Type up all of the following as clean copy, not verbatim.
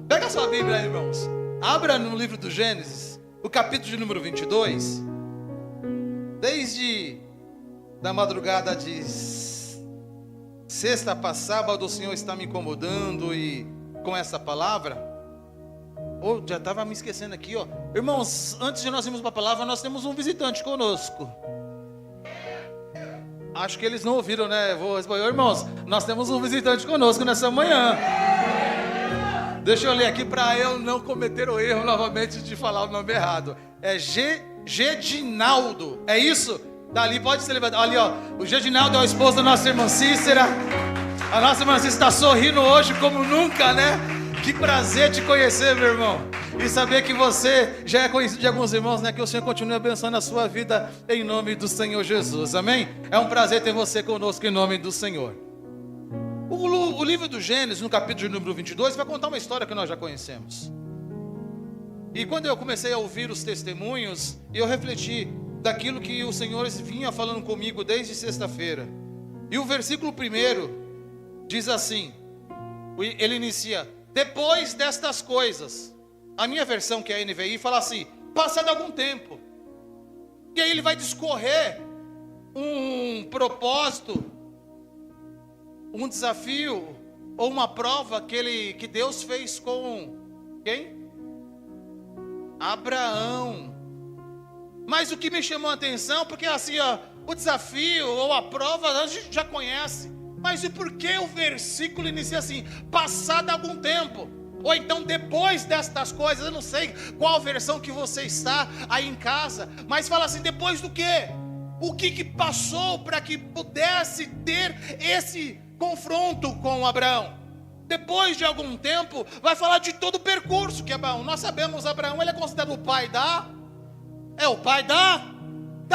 Pega a sua Bíblia aí, irmãos. Abra no livro do Gênesis, o capítulo de número 22. Desde da madrugada de sexta para sábado, o Senhor está me incomodando e com essa palavra. Já estava me esquecendo aqui, ó. Irmãos, antes de nós irmos para a palavra, nós temos um visitante conosco. Acho que eles não ouviram, né? Vou responder, irmãos, nós temos um visitante conosco nessa manhã. Deixa eu ler aqui para eu não cometer o erro novamente de falar o nome errado. É Gedinaldo, é isso? Dali pode ser levantado. Ali, ó, o Gedinaldo é o esposo da nossa irmã Cícera. A nossa irmã Cícera está sorrindo hoje como nunca, né? Que prazer te conhecer, meu irmão. E saber que você já é conhecido de alguns irmãos, né? Que o Senhor continue abençoando a sua vida em nome do Senhor Jesus, amém? É um prazer ter você conosco em nome do Senhor. O livro do Gênesis, no capítulo número 22, vai contar uma história que nós já conhecemos. E quando eu comecei a ouvir os testemunhos, eu refleti daquilo que o Senhor vinha falando comigo desde sexta-feira. E o versículo 1 diz assim, ele inicia: depois destas coisas. A minha versão, que é a NVI, fala assim: passado algum tempo. E aí ele vai discorrer um propósito, um desafio ou uma prova que Deus fez com quem? Abraão. Mas o que me chamou a atenção, porque assim, ó, o desafio ou a prova a gente já conhece. Mas e por que o versículo inicia assim, passado algum tempo? Ou então depois destas coisas, eu não sei qual versão que você está aí em casa, mas fala assim, depois do quê? O que passou para que pudesse ter esse confronto com Abraão? Depois de algum tempo, vai falar de todo o percurso que Abraão, nós sabemos, Abraão, ele é considerado o pai da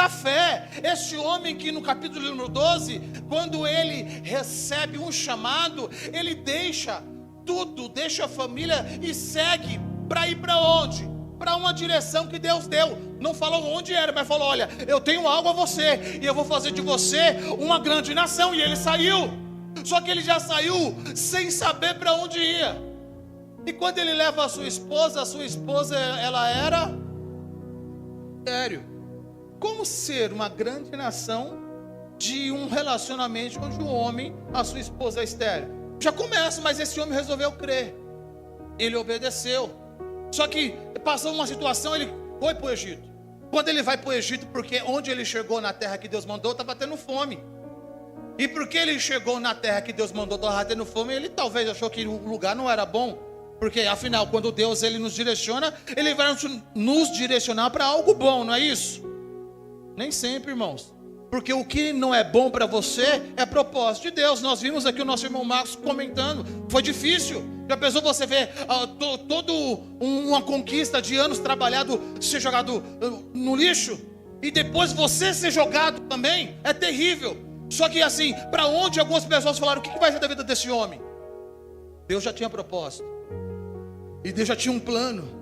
fé. Este homem que no capítulo número 12, quando ele recebe um chamado, ele deixa tudo, deixa a família e segue para ir para onde? Para uma direção que Deus deu. Não falou onde era, mas falou: olha, eu tenho algo a você e eu vou fazer de você uma grande nação. E ele saiu. Só que ele já saiu sem saber para onde ia. E quando ele leva a sua esposa ela era estéril. Como ser uma grande nação de um relacionamento onde o homem, a sua esposa é estéril? Já começa, mas esse homem resolveu crer. Ele obedeceu. Só que passou uma situação, ele foi para o Egito. Quando ele vai para o Egito, porque onde ele chegou na terra que Deus mandou, estava tendo fome. E porque ele chegou na terra que Deus mandou, estava tendo fome, ele talvez achou que o lugar não era bom. Porque afinal, quando Deus ele nos direciona, ele vai nos direcionar para algo bom, não é isso? Nem sempre, irmãos. Porque o que não é bom para você é propósito de Deus. Nós vimos aqui o nosso irmão Marcos comentando. Foi difícil. Já pensou você ver toda uma conquista de anos trabalhado ser jogado no lixo? E depois você ser jogado também? É terrível. Só que assim, para onde algumas pessoas falaram, o que vai ser da vida desse homem? Deus já tinha propósito. E Deus já tinha um plano.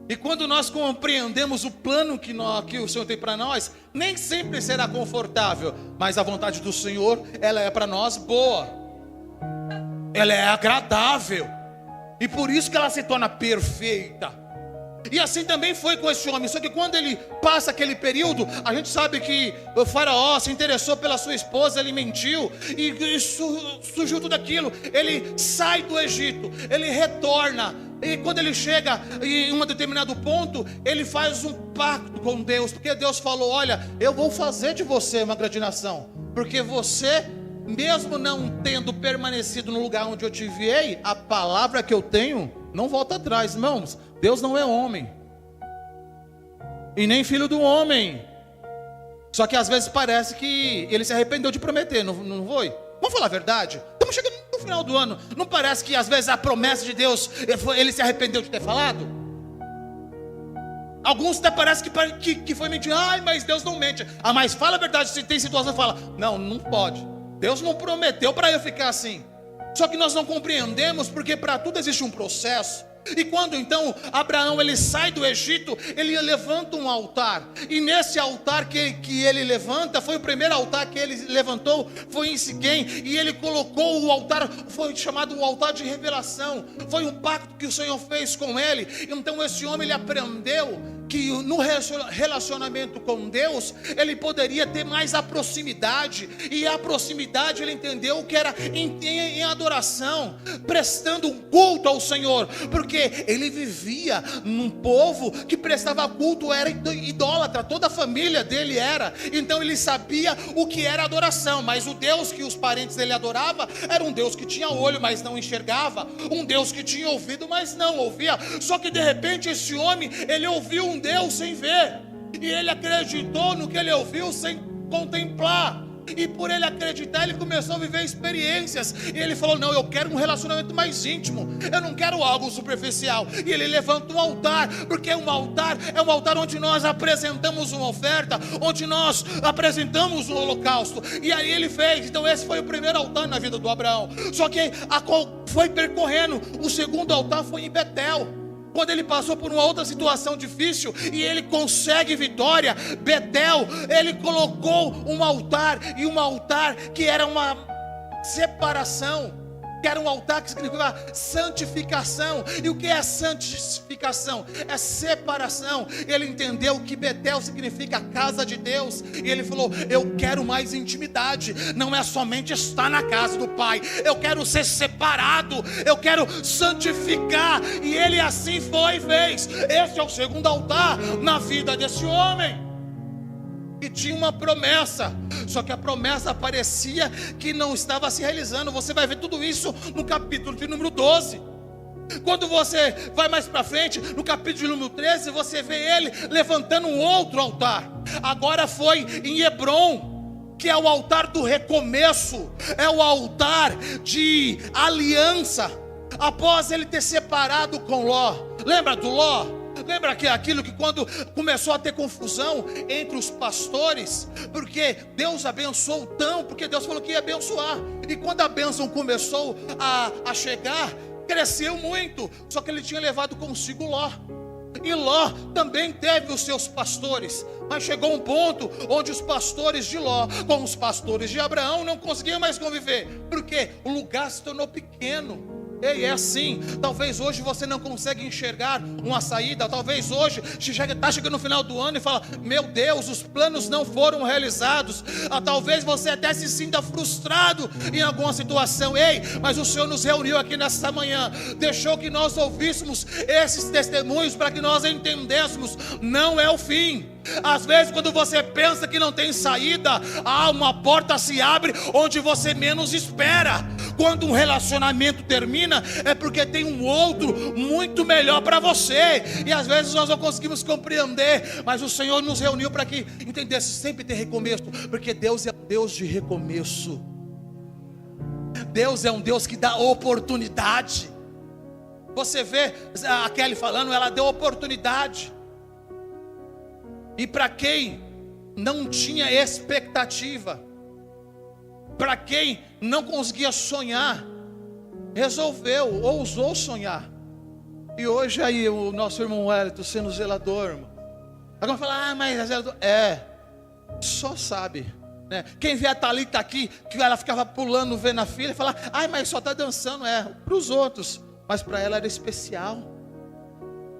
E quando nós compreendemos o plano que o Senhor tem para nós, nem sempre será confortável, mas a vontade do Senhor, ela é para nós boa, ela é agradável, e por isso que ela se torna perfeita. E assim também foi com esse homem. Só que quando ele passa aquele período, a gente sabe que o faraó se interessou pela sua esposa, ele mentiu, e surgiu tudo aquilo. Ele sai do Egito, ele retorna, e quando ele chega em um determinado ponto, ele faz um pacto com Deus, porque Deus falou: olha, eu vou fazer de você uma grande nação, porque você, mesmo não tendo permanecido no lugar onde eu te enviei, a palavra que eu tenho não volta atrás. Irmãos, Deus não é homem, e nem filho do homem. Só que às vezes parece que ele se arrependeu de prometer, não foi? Vamos falar a verdade? Estamos chegando no final do ano. Não parece que às vezes a promessa de Deus, ele se arrependeu de ter falado? Alguns até parece que foi mentir. Ai, mas Deus não mente. Ah, mas fala a verdade. Se tem situação, fala: não pode. Deus não prometeu para eu ficar assim. Só que nós não compreendemos, porque para tudo existe um processo. E quando então Abraão ele sai do Egito, ele levanta um altar. E nesse altar que ele levanta, foi o primeiro altar que ele levantou, foi em Siquém. E ele colocou o altar, foi chamado o altar de revelação. Foi um pacto que o Senhor fez com ele. Então esse homem ele aprendeu que no relacionamento com Deus, ele poderia ter mais a proximidade. E a proximidade ele entendeu que era em adoração, prestando um culto ao Senhor, porque ele vivia num povo que prestava culto, era idólatra, toda a família dele era. Então ele sabia o que era adoração. Mas o Deus que os parentes dele adoravam era um Deus que tinha olho, mas não enxergava, um Deus que tinha ouvido, mas não ouvia. Só que de repente esse homem, ele ouviu um Deus sem ver, e ele acreditou no que ele ouviu sem contemplar. E por ele acreditar, ele começou a viver experiências. E ele falou: não, eu quero um relacionamento mais íntimo, eu não quero algo superficial. E ele levanta um altar, porque um altar é um altar onde nós apresentamos uma oferta, onde nós apresentamos um holocausto. E aí ele fez. Então esse foi o primeiro altar na vida do Abraão. Só que foi percorrendo. O segundo altar foi em Betel, quando ele passou por uma outra situação difícil e ele consegue vitória. Betel, ele colocou um altar, e um altar que era uma separação, que era um altar que significava santificação. E o que é santificação? É separação. Ele entendeu que Betel significa casa de Deus, e ele falou: eu quero mais intimidade, não é somente estar na casa do Pai, eu quero ser separado, eu quero santificar. E ele assim foi e fez. Esse é o segundo altar na vida desse homem, que tinha uma promessa, só que a promessa parecia que não estava se realizando. Você vai ver tudo isso no capítulo de número 12. Quando você vai mais para frente, no capítulo de número 13, você vê ele levantando um outro altar. Agora foi em Hebron, que é o altar do recomeço, é o altar de aliança, após ele ter separado com Ló. Lembra do Ló? Lembra que aquilo que quando começou a ter confusão entre os pastores, porque Deus abençoou tão, porque Deus falou que ia abençoar, e quando a bênção começou a chegar, cresceu muito. Só que ele tinha levado consigo Ló, e Ló também teve os seus pastores. Mas chegou um ponto onde os pastores de Ló com os pastores de Abraão não conseguiam mais conviver, porque o lugar se tornou pequeno. Ei, é assim. Talvez hoje você não consegue enxergar uma saída. Talvez hoje está chegando no final do ano e fala: meu Deus, os planos não foram realizados. Talvez você até se sinta frustrado em alguma situação. Ei, mas o Senhor nos reuniu aqui nesta manhã, deixou que nós ouvíssemos esses testemunhos para que nós entendêssemos: não é o fim. Às vezes quando você pensa que não tem saída, uma porta se abre onde você menos espera. Quando um relacionamento termina, é porque tem um outro muito melhor para você. E às vezes nós não conseguimos compreender, mas o Senhor nos reuniu para que entendesse sempre ter recomeço, porque Deus é um Deus de recomeço. Deus é um Deus que dá oportunidade. Você vê a Kelly falando, ela deu oportunidade. E para quem não tinha expectativa, para quem não conseguia sonhar, resolveu, ousou sonhar. E hoje aí o nosso irmão Wellington sendo zelador, irmão. Agora fala: mas é zelador. Só sabe, né? Quem vê a Thalita aqui, que ela ficava pulando vendo a filha, fala: mas só está dançando. Para os outros, mas para ela era especial.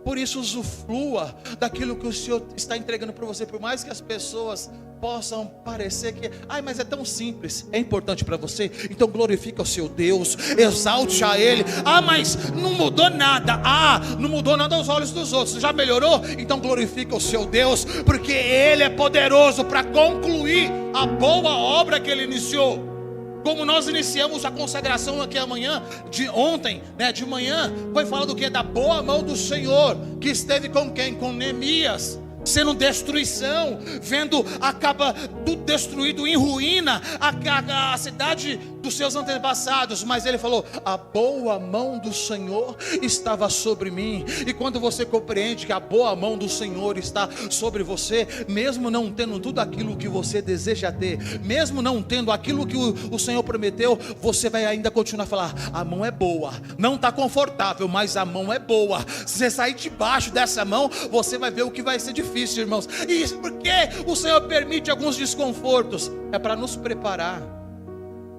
Por isso usufrua daquilo que o Senhor está entregando para você. Por mais que as pessoas possam parecer que mas é tão simples. É importante para você? Então glorifica o seu Deus, exalte a Ele. Mas não mudou nada. Não mudou nada aos olhos dos outros. Já melhorou? Então glorifica o seu Deus, porque Ele é poderoso para concluir a boa obra que Ele iniciou. Como nós iniciamos a consagração aqui de ontem, né, de manhã, foi falando do que? Da boa mão do Senhor, que esteve com quem? Com Neemias, sendo destruição, vendo acaba tudo destruído em ruína, a cidade dos seus antepassados, mas ele falou: a boa mão do Senhor estava sobre mim. E quando você compreende que a boa mão do Senhor está sobre você, mesmo não tendo tudo aquilo que você deseja ter, mesmo não tendo aquilo que o Senhor prometeu, você vai ainda continuar a falar: a mão é boa, não está confortável, mas a mão é boa. Se você sair debaixo dessa mão, você vai ver o que vai ser difícil, irmãos. E isso porque o Senhor permite alguns desconfortos, é para nos preparar,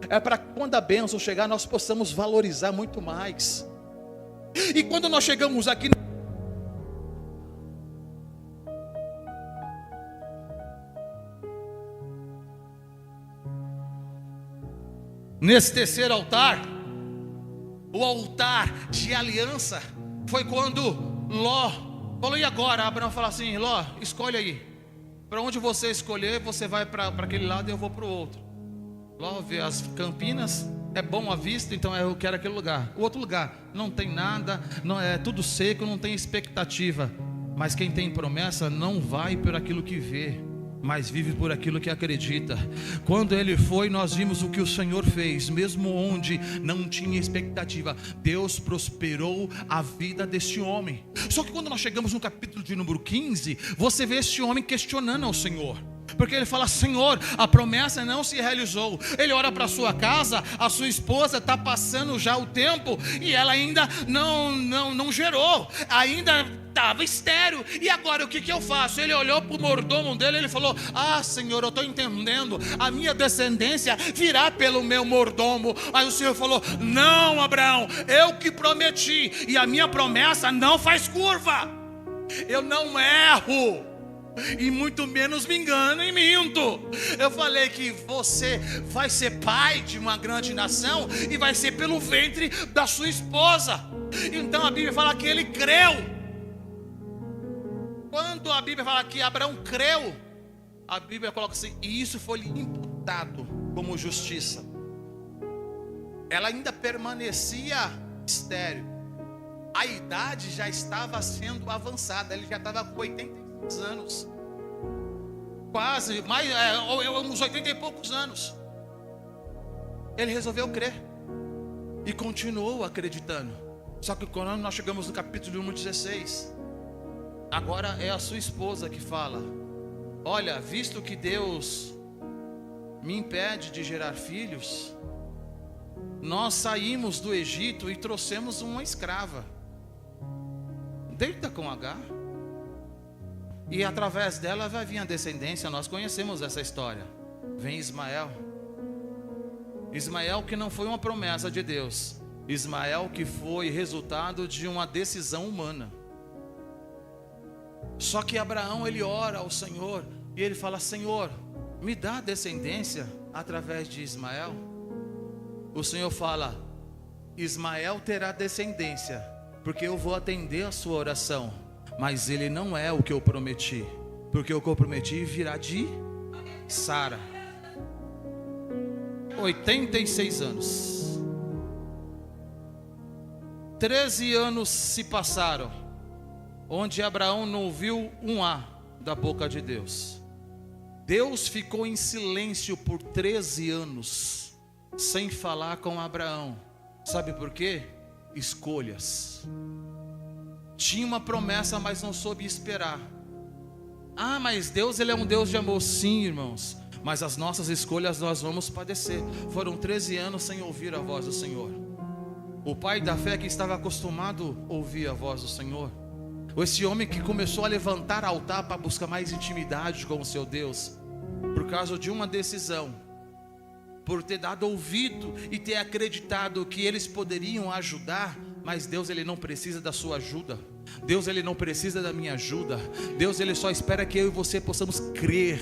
é para quando a bênção chegar, nós possamos valorizar muito mais. E quando nós chegamos aqui nesse terceiro altar, o altar de aliança, foi quando Ló falou: e agora? Abraão falou assim: Ló, escolhe aí, para onde você escolher, você vai para aquele lado e eu vou para o outro. Ló vê as campinas, é bom a vista, então eu quero aquele lugar. O outro lugar não tem nada, não é tudo seco, não tem expectativa. Mas quem tem promessa não vai por aquilo que vê, mas vive por aquilo que acredita. Quando ele foi, nós vimos o que o Senhor fez, mesmo onde não tinha expectativa. Deus prosperou a vida desse homem. Só que quando nós chegamos no capítulo de número 15, você vê esse homem questionando ao Senhor, porque ele fala: Senhor, a promessa não se realizou. Ele olha para sua casa, a sua esposa está passando já o tempo e ela ainda não gerou, ainda estava estéril. E agora o que eu faço? Ele olhou para o mordomo dele e ele falou: ah, Senhor, eu estou entendendo, a minha descendência virá pelo meu mordomo. Aí o Senhor falou: não, Abraão, eu que prometi, e a minha promessa não faz curva. Eu não erro, e muito menos me engano e minto. Eu falei que você vai ser pai de uma grande nação, e vai ser pelo ventre da sua esposa. Então a Bíblia fala que ele creu. Quando a Bíblia fala que Abraão creu, a Bíblia coloca assim: e isso foi-lhe imputado como justiça. Ela ainda permanecia estéril, a idade já estava sendo avançada, ele já estava com 86 anos, quase, uns 80 e poucos anos. Ele resolveu crer e continuou acreditando. Só que quando nós chegamos no capítulo número 16, agora é a sua esposa que fala: olha, visto que Deus me impede de gerar filhos, nós saímos do Egito e trouxemos uma escrava, deita com Agar, e através dela vai vir a descendência. Nós conhecemos essa história. Vem Ismael, Ismael que não foi uma promessa de Deus, Ismael que foi resultado de uma decisão humana. Só que Abraão, ele ora ao Senhor e ele fala: Senhor, me dá descendência através de Ismael. O Senhor fala: Ismael terá descendência, porque eu vou atender a sua oração, mas ele não é o que eu prometi, porque o que eu prometi virá de Sara. 86 anos, 13 anos se passaram, onde Abraão não ouviu um A da boca de Deus. Deus ficou em silêncio por 13 anos, sem falar com Abraão. Sabe por quê? Escolhas. Tinha uma promessa, mas não soube esperar. Ah, mas Deus, ele é um Deus de amor. Sim, irmãos, mas as nossas escolhas nós vamos padecer. Foram 13 anos sem ouvir a voz do Senhor. O pai da fé que estava acostumado a ouvir a voz do Senhor, esse homem que começou a levantar altar para buscar mais intimidade com o seu Deus, por causa de uma decisão, por ter dado ouvido e ter acreditado que eles poderiam ajudar. Mas Deus, ele não precisa da sua ajuda. Deus, ele não precisa da minha ajuda. Deus, ele só espera que eu e você possamos crer,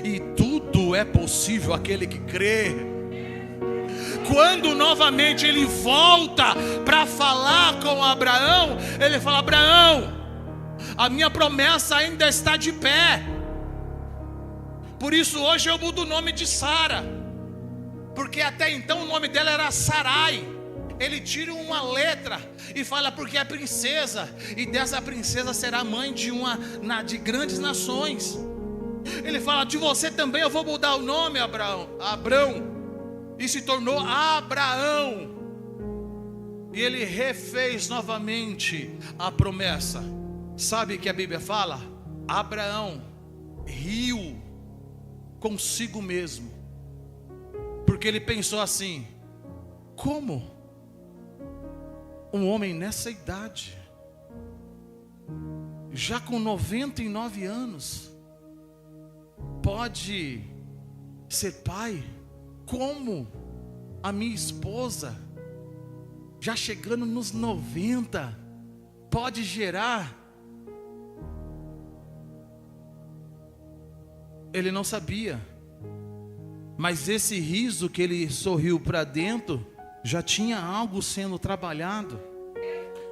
e tudo é possível aquele que crê. Quando novamente ele volta para falar com Abraão, ele fala: Abraão, a minha promessa ainda está de pé. Por isso hoje eu mudo o nome de Sara, porque até então o nome dela era Sarai. Ele tira uma letra e fala: porque é princesa, e dessa princesa será mãe de grandes nações. Ele fala: de você também eu vou mudar o nome, Abrão. e se tornou Abraão. E ele refez novamente a promessa. Sabe o que a Bíblia fala? Abraão riu consigo mesmo, porque ele pensou assim: como um homem nessa idade, já com 99 anos, pode ser pai? Como a minha esposa, já chegando nos 90, pode gerar? Ele não sabia, mas esse riso que ele sorriu para dentro, já tinha algo sendo trabalhado.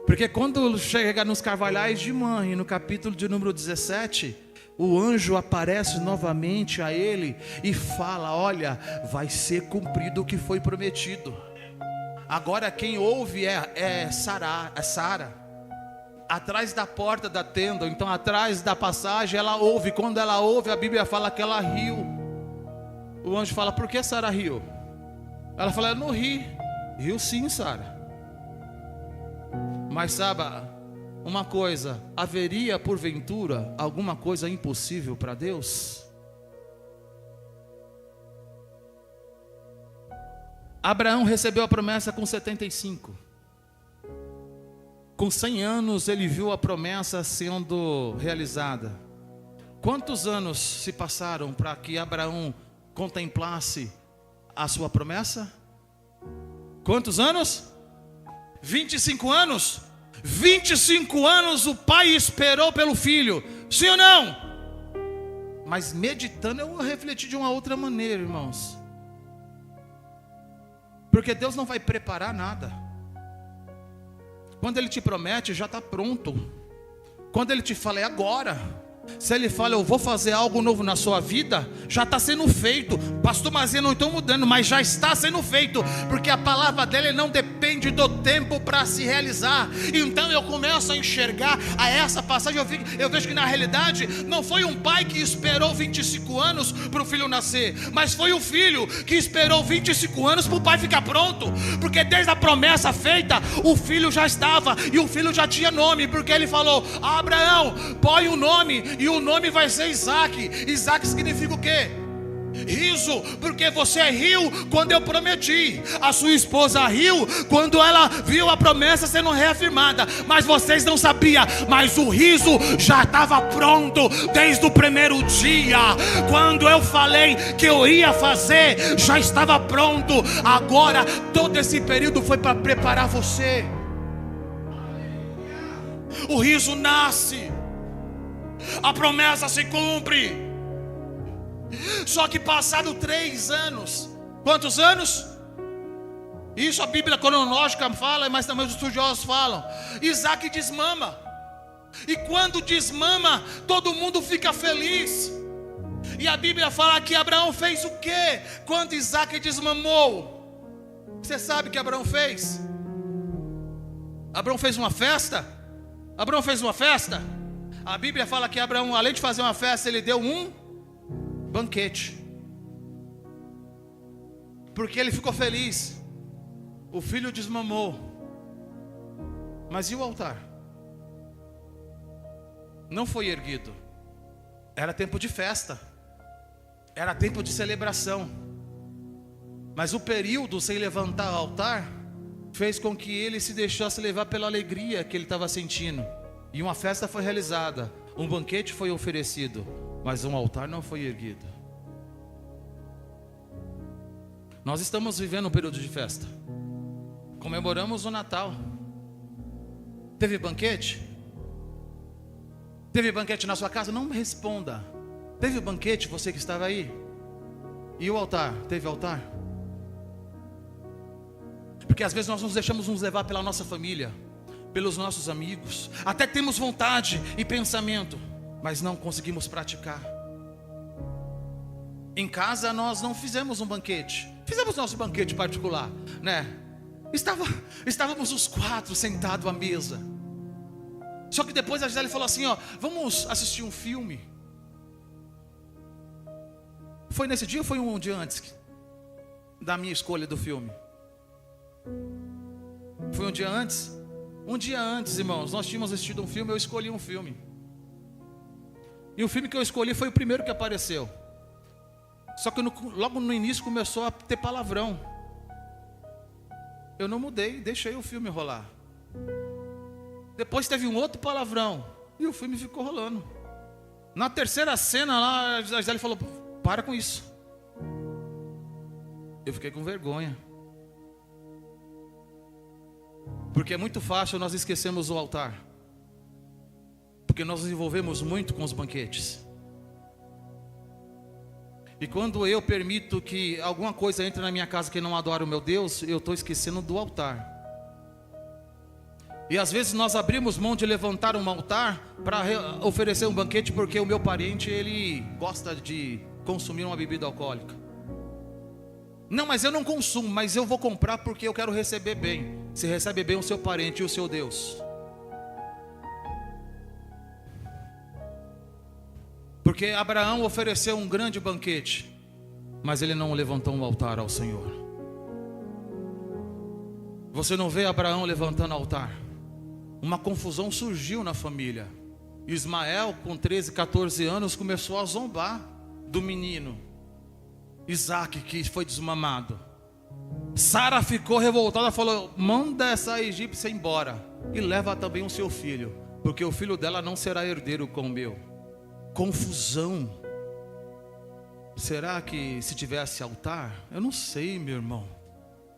Porque quando chega nos Carvalhais de Manre, no capítulo de número 17, o anjo aparece novamente a ele e fala: olha, vai ser cumprido o que foi prometido. Agora quem ouve é Sara, atrás da porta da tenda, então atrás da passagem, ela ouve. Quando ela ouve, a Bíblia fala que ela riu. O anjo fala: por que Sara riu? Ela fala: eu não ri. Riu sim, Sara. Mas sabe uma coisa, haveria porventura alguma coisa impossível para Deus? Abraão recebeu a promessa com 75. Com 100 anos ele viu a promessa sendo realizada. Quantos anos se passaram para que Abraão contemplasse a sua promessa? Quantos anos? 25 anos. 25 anos o pai esperou pelo filho, sim ou não? Mas meditando, eu refleti de uma outra maneira, irmãos. Porque Deus não vai preparar nada. Quando Ele te promete, já está pronto. Quando Ele te fala, é agora. Se Ele fala, eu vou fazer algo novo na sua vida, já está sendo feito. Pastor, mas eu não estou mudando, mas já está sendo feito. Porque a palavra dele não depende do tempo para se realizar. Então eu começo a enxergar a essa passagem. Eu vejo que na realidade não foi um pai que esperou 25 anos para o filho nascer, mas foi o filho que esperou 25 anos para o pai ficar pronto. Porque desde a promessa feita, o filho já estava, e o filho já tinha nome. Porque ele falou: Abraão, põe o nome, e o nome vai ser Isaac. Isaac significa o quê? Riso, porque você riu quando eu prometi. A sua esposa riu quando ela viu a promessa sendo reafirmada. Mas vocês não sabiam, mas o riso já estava pronto desde o primeiro dia. Quando eu falei que eu ia fazer, já estava pronto. Agora todo esse período foi para preparar você. O riso nasce, a promessa se cumpre. Só que passado 3 anos, quantos anos? Isso a Bíblia cronológica fala, mas também os estudiosos falam. Isaac desmama. E quando desmama, todo mundo fica feliz. E a Bíblia fala que Abraão fez o quê? Quando Isaac desmamou, você sabe o que Abraão fez? Abraão fez uma festa. Abraão fez uma festa. A Bíblia fala que Abraão, além de fazer uma festa, ele deu um banquete. Porque ele ficou feliz. O filho desmamou. Mas e o altar? Não foi erguido. Era tempo de festa. Era tempo de celebração. Mas o período sem levantar o altar fez com que ele se deixasse levar pela alegria que ele estava sentindo. E uma festa foi realizada, um banquete foi oferecido, mas um altar não foi erguido. Nós estamos vivendo um período de festa. Comemoramos o Natal. Teve banquete? Teve banquete na sua casa? Não me responda. Teve banquete, você que estava aí? E o altar? Teve altar? Porque às vezes nós nos deixamos nos levar pela nossa família, pelos nossos amigos, até temos vontade e pensamento, mas não conseguimos praticar. Em casa nós não fizemos um banquete, fizemos nosso banquete particular, né? Estávamos os 4 sentados à mesa. Só que depois a Gisele falou assim, ó, vamos assistir um filme. Foi nesse dia ou foi um dia antes? da minha escolha do filme. Foi um dia antes. Um dia antes, irmãos, nós tínhamos assistido um filme, eu escolhi um filme. E o filme que eu escolhi foi o primeiro que apareceu. Só que logo no início começou a ter palavrão. Eu não mudei, deixei o filme rolar. Depois teve um outro palavrão e o filme ficou rolando. Na terceira cena lá, a Gisele falou: para com isso. Eu fiquei com vergonha. Porque é muito fácil nós esquecermos o altar. Porque nós nos envolvemos muito com os banquetes. E quando eu permito que alguma coisa entre na minha casa que não adora o meu Deus, eu estou esquecendo do altar. E às vezes nós abrimos mão de levantar um altar para oferecer um banquete porque o meu parente, ele gosta de consumir uma bebida alcoólica. Não, mas eu não consumo, mas eu vou comprar porque eu quero receber bem. Se recebe bem o seu parente e o seu Deus. Porque Abraão ofereceu um grande banquete, mas ele não levantou um altar ao Senhor. Você não vê Abraão levantando altar. Uma confusão surgiu na família. Ismael, com 13, 14 anos, começou a zombar do menino Isaac, que foi desmamado. Sara ficou revoltada, falou: manda essa egípcia embora e leva também o seu filho, porque o filho dela não será herdeiro com o meu. Confusão. Será que se tivesse altar? Eu não sei, meu irmão.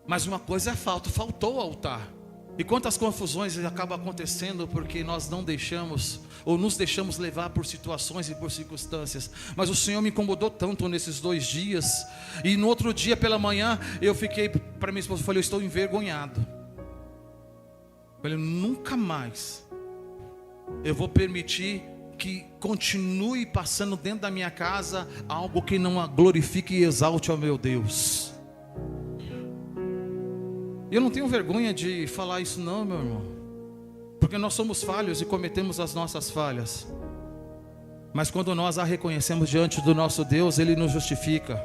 Mas uma coisa é fato, faltou altar. E quantas confusões acabam acontecendo porque nós não deixamos, ou nos deixamos levar por situações e por circunstâncias. Mas o Senhor me incomodou tanto nesses 2 dias. E no outro dia pela manhã eu fiquei para minha esposa, falei: eu estou envergonhado. Eu falei: nunca mais eu vou permitir que continue passando dentro da minha casa algo que não glorifique e exalte ao meu Deus. Eu não tenho vergonha de falar isso não, meu irmão, porque nós somos falhos e cometemos as nossas falhas. Mas quando nós a reconhecemos diante do nosso Deus, Ele nos justifica.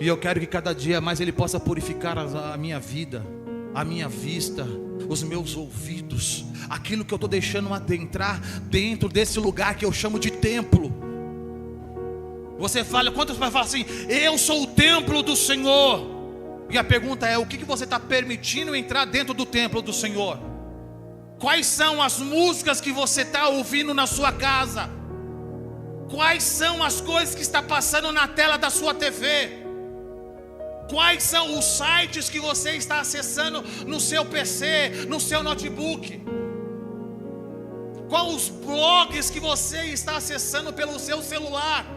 E eu quero que cada dia mais Ele possa purificar a minha vida, a minha vista, os meus ouvidos, aquilo que eu estou deixando adentrar dentro desse lugar que eu chamo de templo. Você fala, quantas pessoas falam assim: eu sou o templo do Senhor. E a pergunta é: o que você está permitindo entrar dentro do templo do Senhor? Quais são as músicas que você está ouvindo na sua casa? Quais são as coisas que está passando na tela da sua TV? Quais são os sites que você está acessando no seu PC, no seu notebook? Quais os blogs que você está acessando pelo seu celular?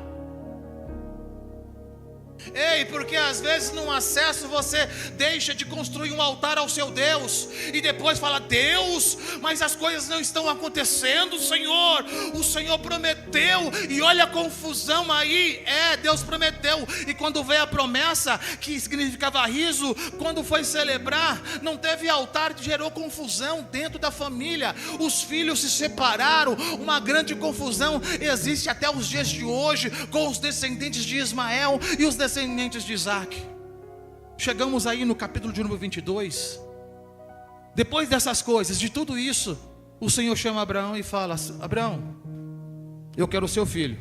Ei, porque às vezes num acesso você deixa de construir um altar ao seu Deus e depois fala: Deus, mas as coisas não estão acontecendo, Senhor. O Senhor prometeu e olha a confusão aí. Deus prometeu, e quando veio a promessa que significava riso, quando foi celebrar, não teve altar, gerou confusão dentro da família. Os filhos se separaram, uma grande confusão existe até os dias de hoje com os descendentes de Ismael e os descendentes de Isaac. Chegamos aí no capítulo de número 22. Depois dessas coisas, de tudo isso, o Senhor chama Abraão e fala: Abraão, eu quero o seu filho,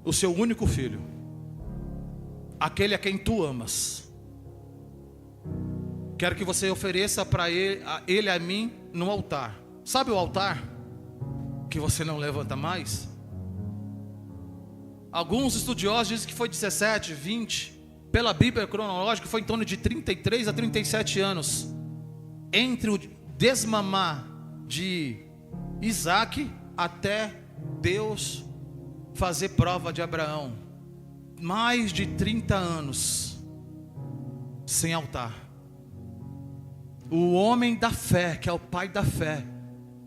o seu único filho, aquele a quem tu amas. Quero que você ofereça para ele a mim no altar. Sabe o altar que você não levanta mais? Alguns estudiosos dizem que foi 17, 20. Pela Bíblia cronológica foi em torno de 33 a 37 anos entre o desmamar de Isaac até Deus fazer prova de Abraão. Mais de 30 anos sem altar. O homem da fé, que é o pai da fé,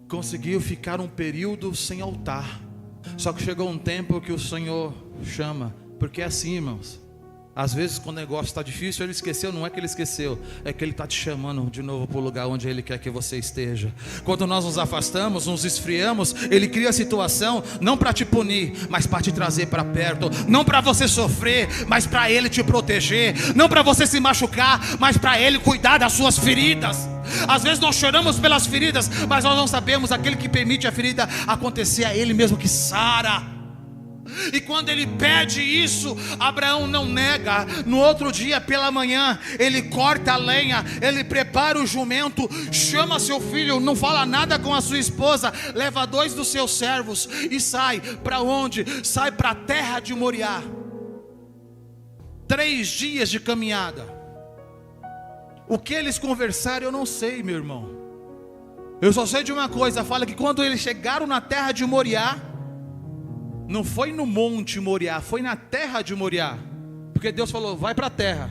conseguiu ficar um período sem altar. Só que chegou um tempo que o Senhor chama, porque é assim, irmãos, Às vezes quando o negócio está difícil, ele esqueceu. Não é que ele esqueceu, é que ele está te chamando de novo para o lugar onde ele quer que você esteja. Quando nós nos afastamos, nos esfriamos, ele cria a situação não para te punir, mas para te trazer para perto. Não para você sofrer, mas para ele te proteger. Não para você se machucar, mas para ele cuidar das suas feridas. Às vezes nós choramos pelas feridas, mas nós não sabemos aquele que permite a ferida acontecer, a ele mesmo que sara. E quando ele pede isso, Abraão não nega. No outro dia pela manhã, ele corta a lenha, ele prepara o jumento, chama seu filho, não fala nada com a sua esposa, leva 2 dos seus servos e sai para onde? Sai para a terra de Moriá. 3 dias de caminhada. O que eles conversaram eu não sei, meu irmão. Eu só sei de uma coisa, fala que quando eles chegaram na terra de Moriá, não foi no monte Moriá, foi na terra de Moriá. Porque Deus falou, vai para a terra,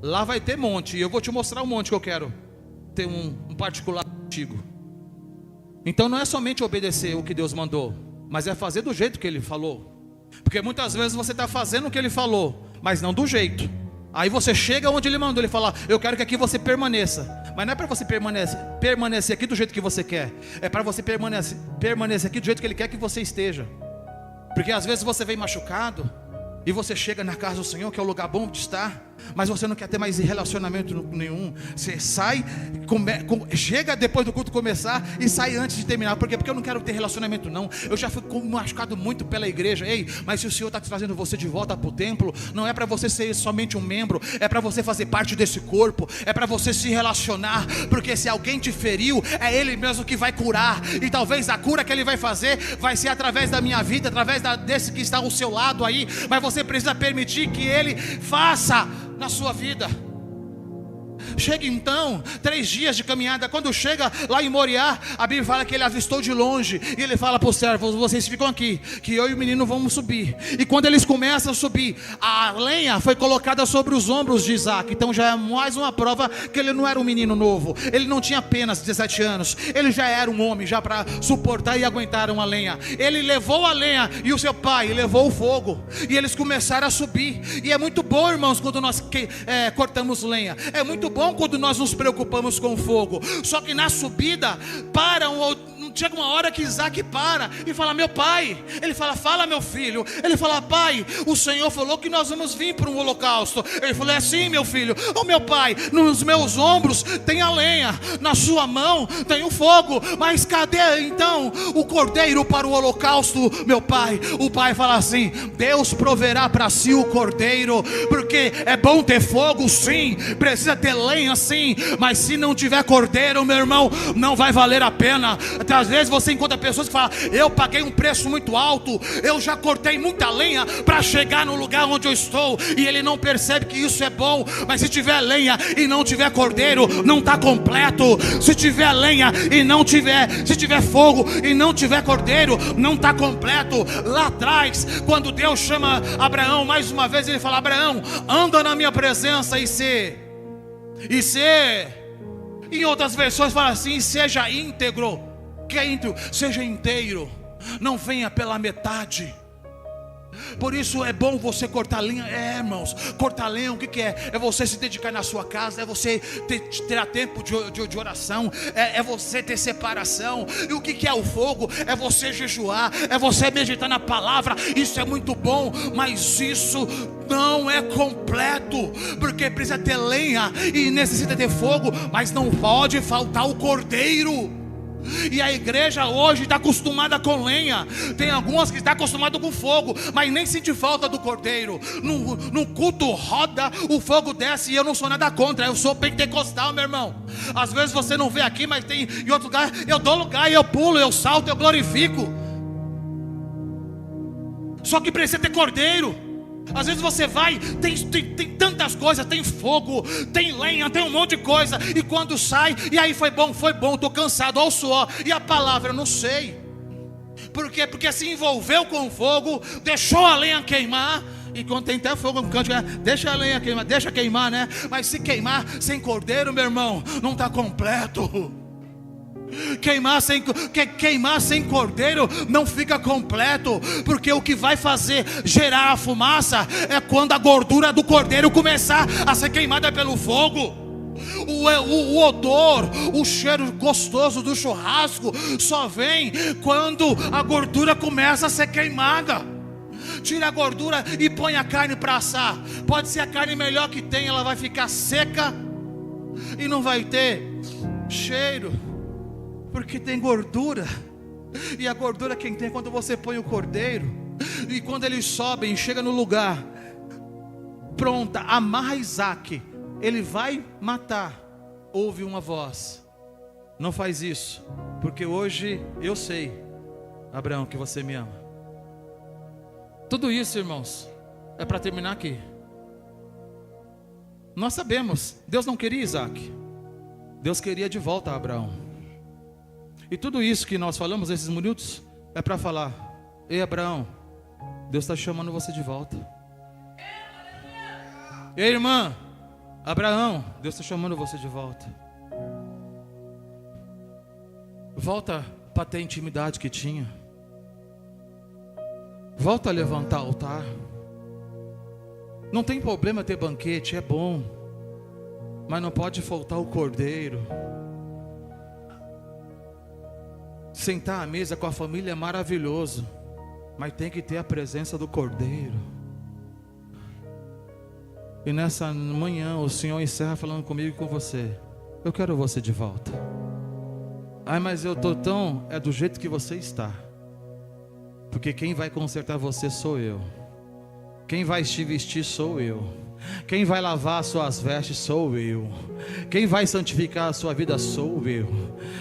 lá vai ter monte, e eu vou te mostrar um monte que eu quero ter um particular contigo. Então não é somente obedecer o que Deus mandou, mas é fazer do jeito que Ele falou. Porque muitas vezes você está fazendo o que Ele falou, mas não do jeito. Aí você chega onde Ele mandou, Ele fala, eu quero que aqui você permaneça. Mas não é para você permanecer aqui do jeito que você quer, é para você permanecer aqui do jeito que Ele quer que você esteja. Porque às vezes você vem machucado e você chega na casa do Senhor, que é o lugar bom de estar, mas você não quer ter mais relacionamento nenhum. Você sai, chega depois do culto começar e sai antes de terminar. Por quê? Porque eu não quero ter relacionamento não. Eu já fui machucado muito pela igreja. Ei, mas se o Senhor está trazendo você de volta para o templo, não é para você ser somente um membro, é para você fazer parte desse corpo, é para você se relacionar. Porque se alguém te feriu, é Ele mesmo que vai curar. E talvez a cura que Ele vai fazer vai ser através da minha vida, através desse que está ao seu lado aí. Mas você precisa permitir que Ele faça na sua vida. Chega então, 3 dias de caminhada. Quando chega lá em Moriá, a Bíblia fala que ele avistou de longe. E ele fala para os servos, vocês ficam aqui, que eu e o menino vamos subir. E quando eles começam a subir, a lenha foi colocada sobre os ombros de Isaac. Então já é mais uma prova que ele não era um menino novo. Ele não tinha apenas 17 anos. Ele já era um homem, já para suportar e aguentar uma lenha. Ele levou a lenha e o seu pai levou o fogo. E eles começaram a subir. E é muito bom, irmãos, quando nós cortamos lenha. É muito bom quando nós nos preocupamos com o fogo. Só que na subida chega uma hora que Isaac para e fala, meu pai. Ele fala, fala meu filho. Ele fala, pai, o Senhor falou que nós vamos vir para um holocausto. Ele falou, é sim meu filho. Oh meu pai, nos meus ombros tem a lenha, na sua mão tem o fogo, mas cadê então o cordeiro para o holocausto, meu pai? O pai fala assim, Deus proverá para si o cordeiro. Porque é bom ter fogo sim, precisa ter lenha sim, mas se não tiver cordeiro, meu irmão, não vai valer a pena. Às vezes você encontra pessoas que falam, eu paguei um preço muito alto, eu já cortei muita lenha para chegar no lugar onde eu estou, e ele não percebe que isso é bom. Mas se tiver lenha e não tiver cordeiro, não está completo. Se tiver lenha e não tiver, se tiver fogo e não tiver cordeiro, não está completo. Lá atrás, quando Deus chama Abraão, mais uma vez ele fala, Abraão, anda na minha presença e em outras versões fala assim, seja íntegro. Que é íntegro? Seja inteiro, não venha pela metade. Por isso é bom você cortar lenha. Irmãos, cortar lenha o que é? É você se dedicar na sua casa, é você ter tempo de oração, é você ter separação. E o que é o fogo? É você jejuar, é você meditar na palavra. Isso é muito bom, mas isso não é completo, porque precisa ter lenha e necessita ter fogo, mas não pode faltar o cordeiro. E a igreja hoje está acostumada com lenha. Tem algumas que estão acostumadas com fogo, mas nem sente falta do cordeiro. No culto roda, o fogo desce. E eu não sou nada contra, eu sou pentecostal, meu irmão. Às vezes você não vê aqui, mas tem em outro lugar. Eu dou lugar, eu pulo, eu salto, eu glorifico. Só que precisa ter cordeiro. Às vezes você vai, tem tantas coisas, tem fogo, tem lenha, tem um monte de coisa. E quando sai, e aí foi bom, estou cansado, olha o suor. E a palavra, eu não sei. Por quê? Porque se envolveu com o fogo, deixou a lenha queimar. E quando tem até fogo no canto, deixa a lenha queimar, deixa queimar, né? Mas se queimar sem cordeiro, meu irmão, não está completo. Queimar sem cordeiro não fica completo, porque o que vai fazer gerar a fumaça é quando a gordura do cordeiro começar a ser queimada pelo fogo. O odor, o cheiro gostoso do churrasco só vem quando a gordura começa a ser queimada. Tira a gordura e põe a carne para assar. Pode ser a carne melhor que tem, ela vai ficar seca e não vai ter cheiro, porque tem gordura. E a gordura quem tem é quando você põe o cordeiro, e quando eles sobem e chega no lugar, pronta, amarra Isaac, ele vai matar. Ouve uma voz: não faz isso, porque hoje eu sei, Abraão, que você me ama. Tudo isso, irmãos, é para terminar aqui. Nós sabemos, Deus não queria Isaac, Deus queria de volta a Abraão. E tudo isso que nós falamos nesses minutos é para falar: ei, Abraão, Deus está chamando você de volta. Ei, irmã, Abraão, Deus está chamando você de volta. Volta para ter a intimidade que tinha. Volta a levantar altar. Não tem problema ter banquete, é bom, mas não pode faltar o cordeiro. Sentar à mesa com a família é maravilhoso, mas tem que ter a presença do cordeiro. E nessa manhã o Senhor encerra falando comigo e com você: eu quero você de volta. Ai, mas eu estou tão... é do jeito que você está, porque quem vai consertar você sou eu. Quem vai te vestir sou eu. Quem vai lavar as suas vestes sou eu. Quem vai santificar a sua vida sou eu.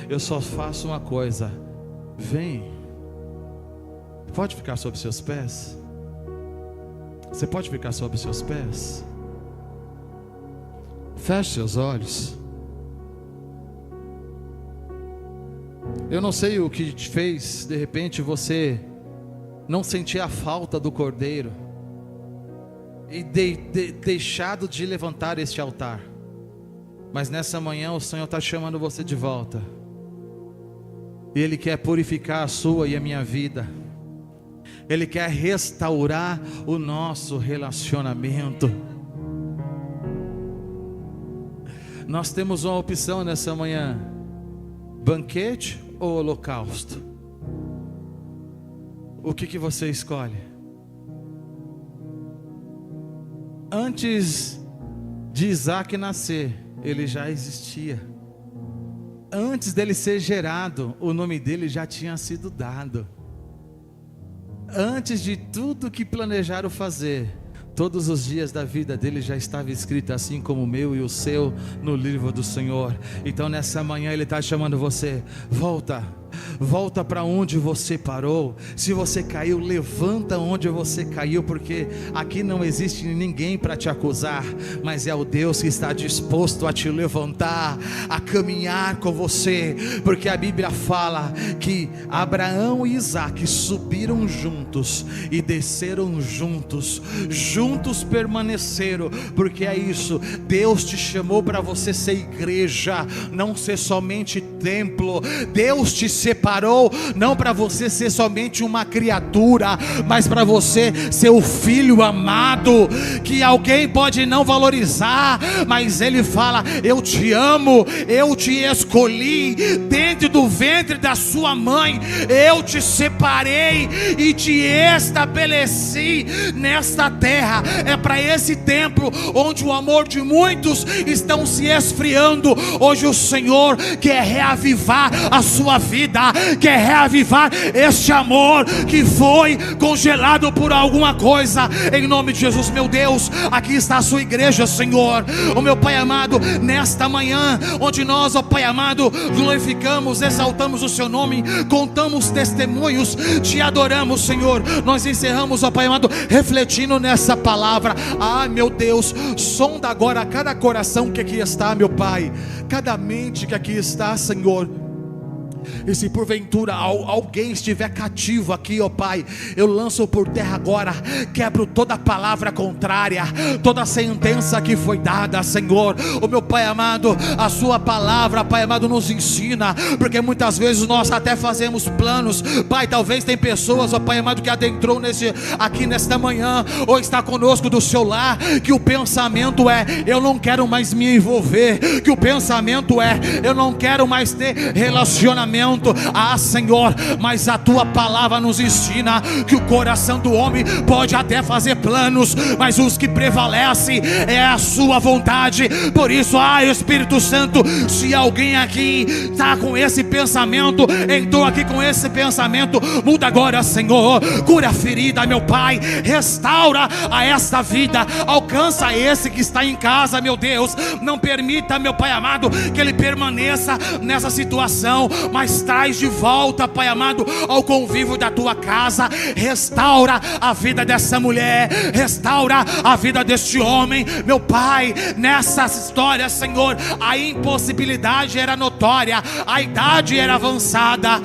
Eu só faço uma coisa: vem. Pode ficar sob seus pés? Você pode ficar sob seus pés? Feche seus olhos. Eu não sei o que te fez de repente você não sentir a falta do cordeiro e deixado de levantar este altar, mas nessa manhã o Senhor está chamando você de volta, e Ele quer purificar a sua e a minha vida. Ele quer restaurar o nosso relacionamento. Nós temos uma opção nessa manhã: banquete ou holocausto? O que você escolhe? Antes de Isaac nascer, ele já existia. Antes dele ser gerado, o nome dele já tinha sido dado. Antes de tudo que planejaram fazer, todos os dias da vida dele já estava escrito, assim como o meu e o seu, no livro do Senhor. Então nessa manhã Ele está chamando você: volta. Volta para onde você parou. Se você caiu, levanta onde você caiu, porque aqui não existe ninguém para te acusar, mas é o Deus que está disposto a te levantar, a caminhar com você, porque a Bíblia fala que Abraão e Isaac subiram juntos e desceram juntos, juntos permaneceram, porque é isso, Deus te chamou para você ser igreja, não ser somente templo. Deus te separou não para você ser somente uma criatura, mas para você ser o filho amado, que alguém pode não valorizar, mas Ele fala: eu te amo, eu te escolhi dentro do ventre da sua mãe, eu te separei e te estabeleci nesta terra. É para esse tempo onde o amor de muitos estão se esfriando, hoje o Senhor quer reavivar a sua vida, quer reavivar este amor que foi congelado por alguma coisa, em nome de Jesus. Meu Deus, aqui está a sua igreja, Senhor, o meu Pai amado, nesta manhã, onde nós, ó Pai amado, glorificamos, exaltamos o seu nome, contamos testemunhos, te adoramos, Senhor. Nós encerramos, ó Pai amado, refletindo nessa palavra. Ah, meu Deus, sonda agora cada coração que aqui está, meu Pai, cada mente que aqui está, Senhor. E se porventura alguém estiver cativo aqui, ó Pai, eu lanço por terra agora, quebro toda palavra contrária, toda sentença que foi dada, Senhor. O meu Pai amado, a sua palavra, Pai amado, nos ensina, porque muitas vezes nós até fazemos planos, Pai. Talvez tem pessoas, ó Pai amado, que adentrou aqui nesta manhã, ou está conosco do seu lar, que o pensamento é: eu não quero mais me envolver, que o pensamento é: eu não quero mais ter relacionamento. Ah, Senhor, mas a tua palavra nos ensina que o coração do homem pode até fazer planos, mas os que prevalecem é a sua vontade. Por isso, Espírito Santo, se alguém aqui está com esse pensamento, entrou aqui com esse pensamento, muda agora, Senhor. Cura a ferida, meu Pai, restaura a esta vida, alcança esse que está em casa, meu Deus. Não permita, meu Pai amado, que ele permaneça nessa situação, mas traz de volta, Pai amado, ao convívio da tua casa. Restaura a vida dessa mulher, restaura a vida deste homem, meu Pai. Nessa história, Senhor, a impossibilidade era notória, a idade era avançada.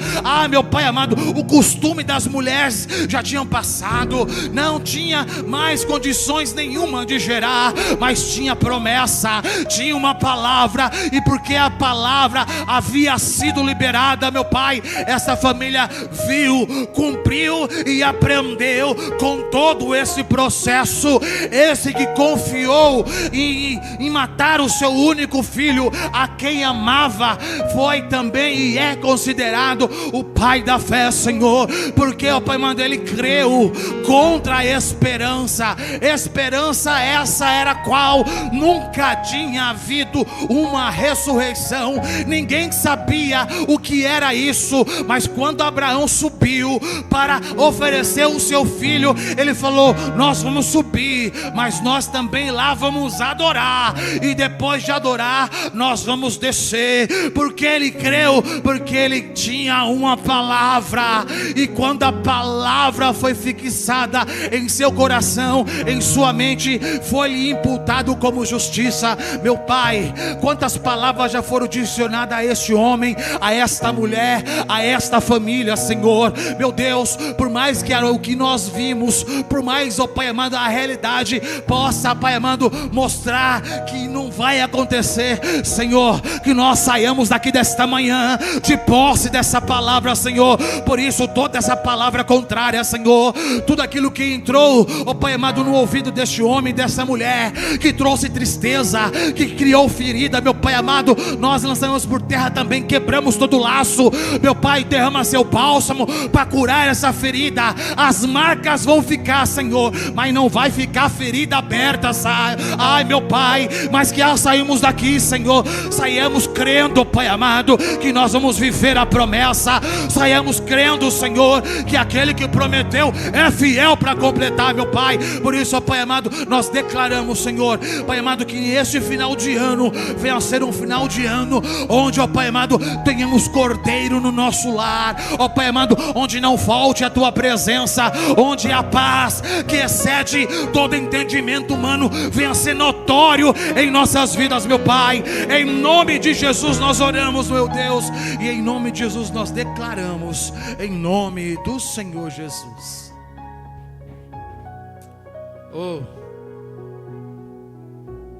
Meu Pai amado, o costume das mulheres já tinham passado, não tinha mais condições nenhuma de gerar, mas tinha promessa, tinha uma palavra, e porque a palavra havia sido liberada, meu Pai, essa família viu, cumpriu e aprendeu com todo esse processo. Esse que confiou em matar o seu único filho, a quem amava, foi também e é considerado o pai da fé, Senhor, porque o Pai amado, ele creu contra a esperança. Esperança essa era qual nunca tinha havido uma ressurreição, ninguém sabia o que era isso, mas quando Abraão subiu para oferecer o seu filho, ele falou: nós vamos subir, mas nós também lá vamos adorar, e depois de adorar nós vamos descer, porque ele creu, porque ele tinha uma palavra. E quando a palavra foi fixada em seu coração, em sua mente, foi-lhe imputado como justiça. Meu Pai, quantas palavras já foram direcionadas a este homem, a esta mulher, a esta família, Senhor. Meu Deus, por mais que era o que nós vimos, por mais, ó Pai amado, a realidade possa, Pai amado, mostrar que não vai acontecer, Senhor, que nós saiamos daqui desta manhã de posse dessa palavra, Senhor. Por isso, toda essa palavra contrária, Senhor, tudo aquilo que entrou, ó Pai amado, no ouvido deste homem, dessa mulher, que trouxe tristeza, que criou ferida, meu Pai amado, nós lançamos por terra também, quebramos todo laço. Meu Pai, derrama seu bálsamo para curar essa ferida. As marcas vão ficar, Senhor, mas não vai ficar ferida aberta, sabe? Meu Pai, mas que saímos daqui, Senhor, saímos crendo, Pai amado, que nós vamos viver a promessa. Saímos crendo, Senhor, que aquele que prometeu é fiel para completar, meu Pai. Por isso, ó Pai amado, nós declaramos, Senhor, Pai amado, que este final de ano venha a ser um final de ano onde, ó Pai amado, tenhamos cordeiro no nosso lar, ó Pai amado, onde não falte a tua presença, onde a paz que excede todo entendimento humano venha a ser notório em nossas vidas, meu Pai. Em nome de Jesus nós oramos, meu Deus, e em nome de Jesus nós declaramos, em nome do Senhor Jesus.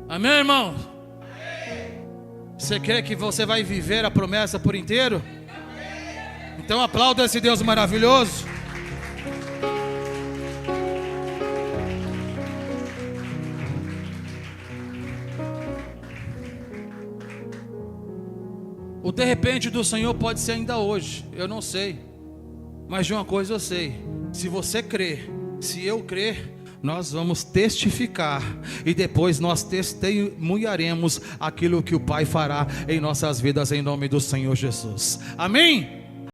Amém, irmão? Você crê que você vai viver a promessa por inteiro? Então aplauda esse Deus maravilhoso. O de repente do Senhor pode ser ainda hoje, eu não sei, mas de uma coisa eu sei: se você crer, se eu crer, nós vamos testificar, e depois nós testemunharemos aquilo que o Pai fará em nossas vidas, em nome do Senhor Jesus. Amém?